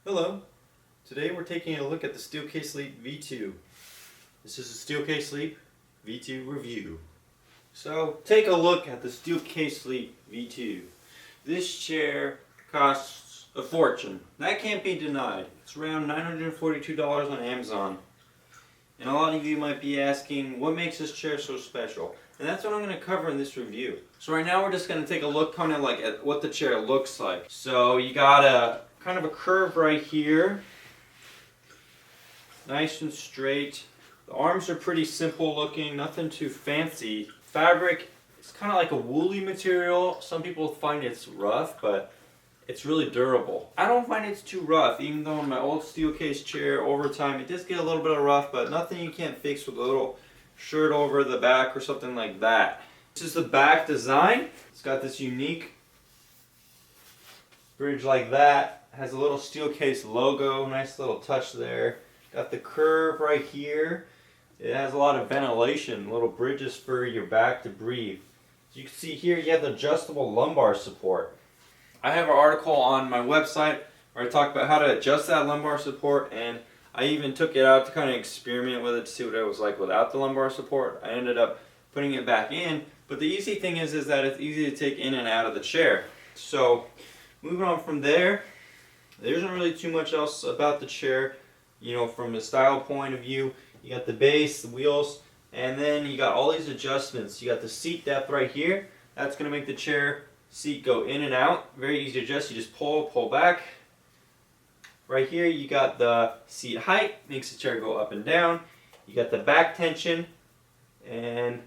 Hello. Today we're taking a look at the Steelcase Sleep V2. This is a Steelcase Sleep V2 review. So take a look at the Steelcase Sleep V2. This chair costs a fortune. That can't be denied. It's around $942 on Amazon. And a lot of you might be asking, what makes this chair so special? And that's what I'm going to cover in this review. So right now we're just going to take a look kind of like at what the chair looks like. So you got a kind of a curve right here. Nice and straight. The arms are pretty simple looking, nothing too fancy. Fabric is kind of like a woolly material. Some people find it's rough, but it's really durable. I don't find it's too rough, even though in my old Steelcase chair over time it does get a little bit of rough, but nothing you can't fix with a little shirt over the back or something like that. This is the back design. It's got this unique bridge like that. It has a little Steelcase logo, nice little touch there. Got the curve right here. It has a lot of ventilation, little bridges for your back to breathe. As you can see here, you have the adjustable lumbar support. I have an article on my website where I talk about how to adjust that lumbar support, and I even took it out to kind of experiment with it to see what it was like without the lumbar support. I ended up putting it back in, but the easy thing is that it's easy to take in and out of the chair. So moving on from there, there isn't really too much else about the chair. You know, from a style point of view, you got the base, the wheels, and then you got all these adjustments. You got the seat depth right here. That's going to make the chair seat go in and out. Very easy to adjust. You just pull back. Right here you got the seat height, makes the chair go up and down. You got the back tension and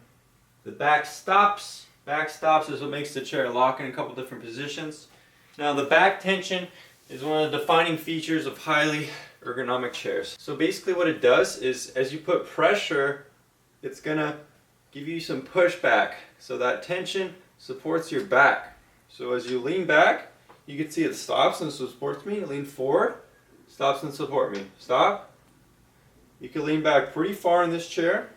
the back stops. Back stops is what makes the chair lock in a couple different positions. Now the back tension is one of the defining features of highly ergonomic chairs. So basically what it does is as you put pressure, it's gonna give you some pushback. So that tension supports your back. So as you lean back, you can see it stops and supports me. Lean forward, stops and support me. Stop. You can lean back pretty far in this chair,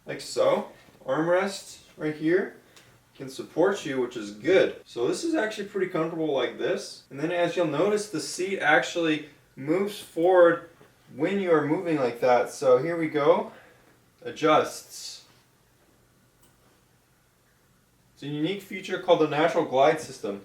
like so. Armrest right here can support you, which is good. So this is actually pretty comfortable like this. And then as you'll notice, the seat actually moves forward when you are moving like that. So here we go. Adjusts. It's a unique feature called the natural glide system.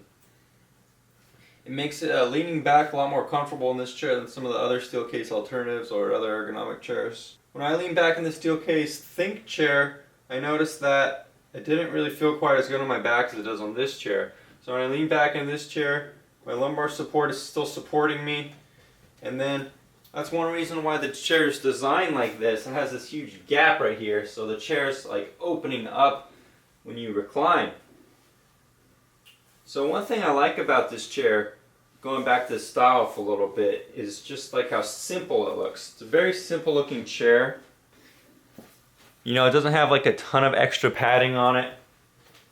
It makes it leaning back a lot more comfortable in this chair than some of the other Steelcase alternatives or other ergonomic chairs. When I lean back in the Steelcase Think chair, I noticed that it didn't really feel quite as good on my back as it does on this chair. So when I lean back in this chair, my lumbar support is still supporting me. And then that's one reason why the chair is designed like this. It has this huge gap right here, so the chair is like opening up when you recline. So one thing I like about this chair, going back to the style for a little bit, is just like how simple it looks. It's a very simple looking chair. You know, it doesn't have like a ton of extra padding on it.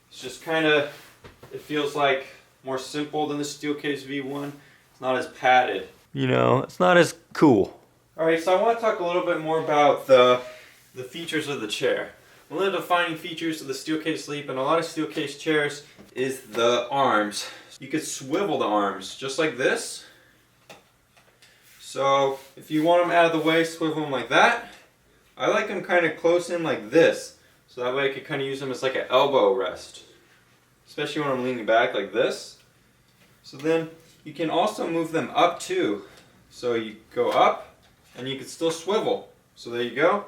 It's just kind of, it feels like more simple than the Steelcase V1. It's not as padded. You know, it's not as cool. Alright, so I want to talk a little bit more about the features of the chair. One of the defining features of the Steelcase Sleep and a lot of Steelcase chairs is the arms. You could swivel the arms just like this. So if you want them out of the way, swivel them like that. I like them kind of close in like this, so that way I could kind of use them as like an elbow rest, especially when I'm leaning back like this. So then you can also move them up too. So you go up and you can still swivel. So there you go,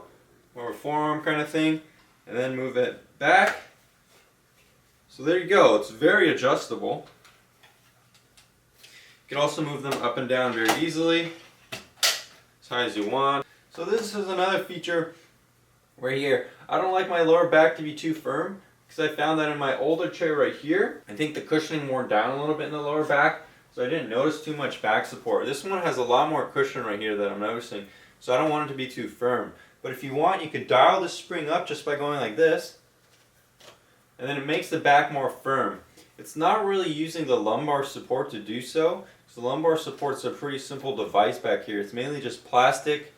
more of a forearm kind of thing, and then move it back. So there you go, it's very adjustable. You can also move them up and down very easily, as high as you want. So this is another feature right here. I don't like my lower back to be too firm because I found that in my older chair right here, I think the cushioning wore down a little bit in the lower back, so I didn't notice too much back support. This one has a lot more cushion right here that I'm noticing, so I don't want it to be too firm. But if you want, you could dial the spring up just by going like this, and then it makes the back more firm. It's not really using the lumbar support to do so. So the lumbar support's a pretty simple device back here. It's mainly just plastic,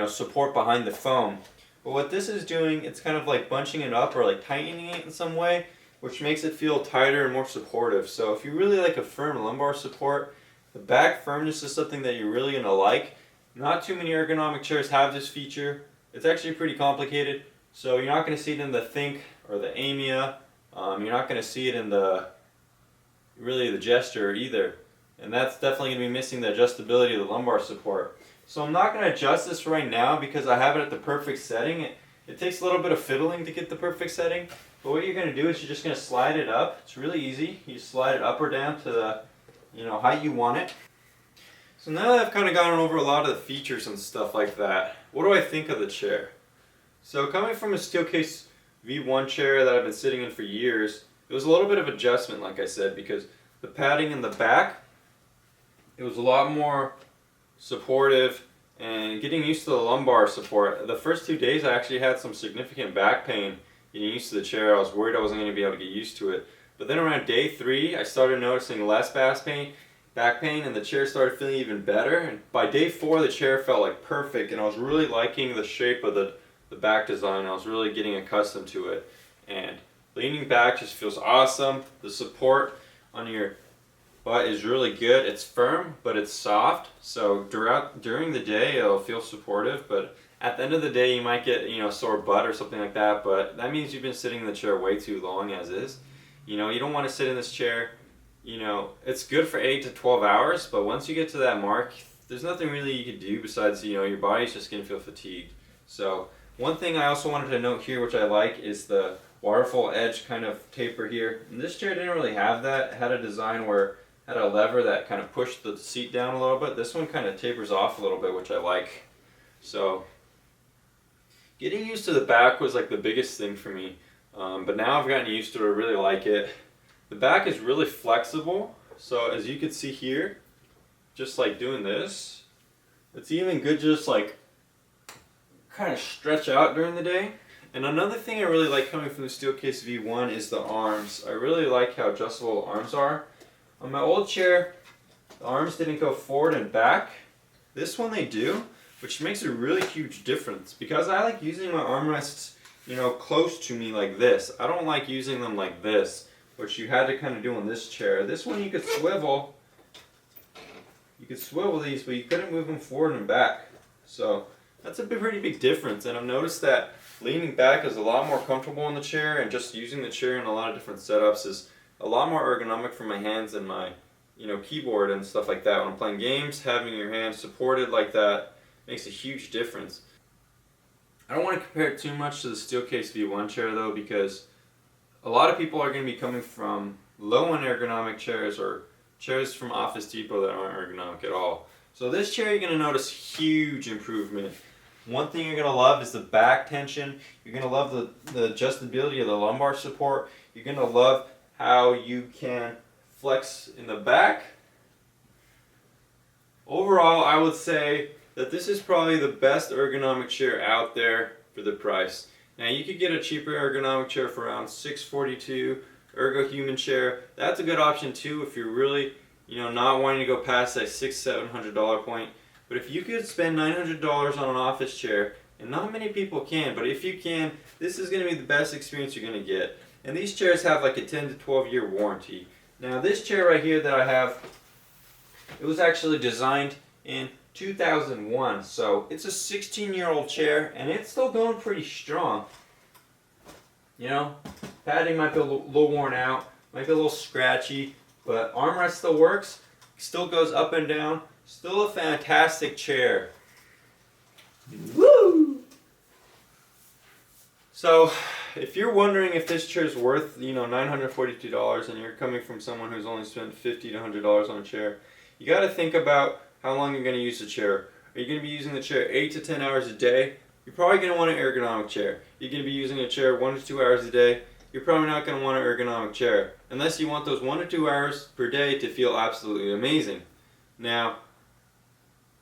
support behind the foam. But what this is doing, it's kind of like bunching it up or like tightening it in some way, which makes it feel tighter and more supportive. So if you really like a firm lumbar support, The back firmness is something that you're really going to like. Not too many ergonomic chairs have this feature. It's actually pretty complicated, so you're not going to see it in the Think or the Aimia. You're not going to see it in the Gesture either. And that's definitely going to be missing the adjustability of the lumbar support. So I'm not going to adjust this right now because I have it at the perfect setting. It takes a little bit of fiddling to get the perfect setting. But what you're going to do is you're just going to slide it up. It's really easy. You slide it up or down to the height you want it. So now that I've kind of gone over a lot of the features and stuff like that, what do I think of the chair? So coming from a Steelcase V1 chair that I've been sitting in for years, it was a little bit of adjustment, like I said, because the padding in the back, it was a lot more supportive, and getting used to the lumbar support. The first 2 days I actually had some significant back pain getting used to the chair. I was worried I wasn't going to be able to get used to it. But then around day 3 I started noticing less back pain, and the chair started feeling even better. And by day 4 the chair felt like perfect, and I was really liking the shape of the back design. I was really getting accustomed to it, and leaning back just feels awesome. The support on your butt is really good. It's firm, but it's soft, so during the day it'll feel supportive, but at the end of the day you might get a sore butt or something like that, but that means you've been sitting in the chair way too long as is. You don't want to sit in this chair. It's good for 8 to 12 hours, but once you get to that mark, there's nothing really you can do besides your body's just going to feel fatigued. So one thing I also wanted to note here, which I like, is the waterfall edge kind of taper here. And this chair didn't really have that. It had a design where it had a lever that kind of pushed the seat down a little bit. This one kind of tapers off a little bit, which I like. So getting used to the back was like the biggest thing for me. But now I've gotten used to it. I really like it. The back is really flexible. So as you can see here, just like doing this, it's even good just like kind of stretch out during the day. And another thing I really like coming from the Steelcase V1 is the arms. I really like how adjustable the arms are. On my old chair, the arms didn't go forward and back. This one they do, which makes a really huge difference because I like using my armrests, close to me like this. I don't like using them like this, which you had to kind of do on this chair. This one you could swivel. You could swivel these, but you couldn't move them forward and back. So that's a pretty big difference, and I've noticed that leaning back is a lot more comfortable in the chair, and just using the chair in a lot of different setups is a lot more ergonomic for my hands and my keyboard and stuff like that. When I'm playing games, having your hands supported like that makes a huge difference. I don't want to compare it too much to the Steelcase V1 chair though, because a lot of people are going to be coming from low-end ergonomic chairs or chairs from Office Depot that aren't ergonomic at all. So this chair you're going to notice huge improvement. One thing you're going to love is the back tension. You're going to love the adjustability of the lumbar support. You're going to love how you can flex in the back. Overall, I would say that this is probably the best ergonomic chair out there for the price. Now you could get a cheaper ergonomic chair for around $642, Ergo Human chair. That's a good option too if you're really not wanting to go past that $600-700 point. But if you could spend $900 on an office chair, and not many people can, but if you can, this is going to be the best experience you're going to get. And these chairs have like a 10 to 12 year warranty. Now this chair right here that I have, it was actually designed in 2001, so it's a 16-year-old chair, and it's still going pretty strong. Padding might be a little worn out, might be a little scratchy, but armrest still works, still goes up and down, still a fantastic chair. Woo! So, if you're wondering if this chair is worth, $942, and you're coming from someone who's only spent $50 to $100 on a chair, you got to think about how long you're going to use the chair. Are you going to be using the chair 8 to 10 hours a day? You're probably going to want an ergonomic chair. You're going to be using a chair 1 to 2 hours a day. You're probably not going to want an ergonomic chair, unless you want those 1 to 2 hours per day to feel absolutely amazing. Now,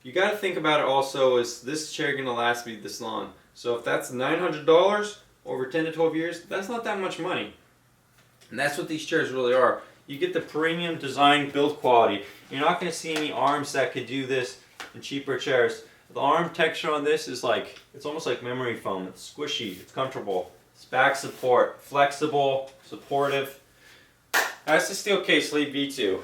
you got to think about it also, is this chair going to last me this long? So if that's $900 over 10 to 12 years, that's not that much money. And that's what these chairs really are. You get the premium design build quality. You're not going to see any arms that could do this in cheaper chairs. The arm texture on this is it's almost like memory foam. It's squishy, it's comfortable. It's back support, flexible, supportive. That's the Steelcase Leap V2.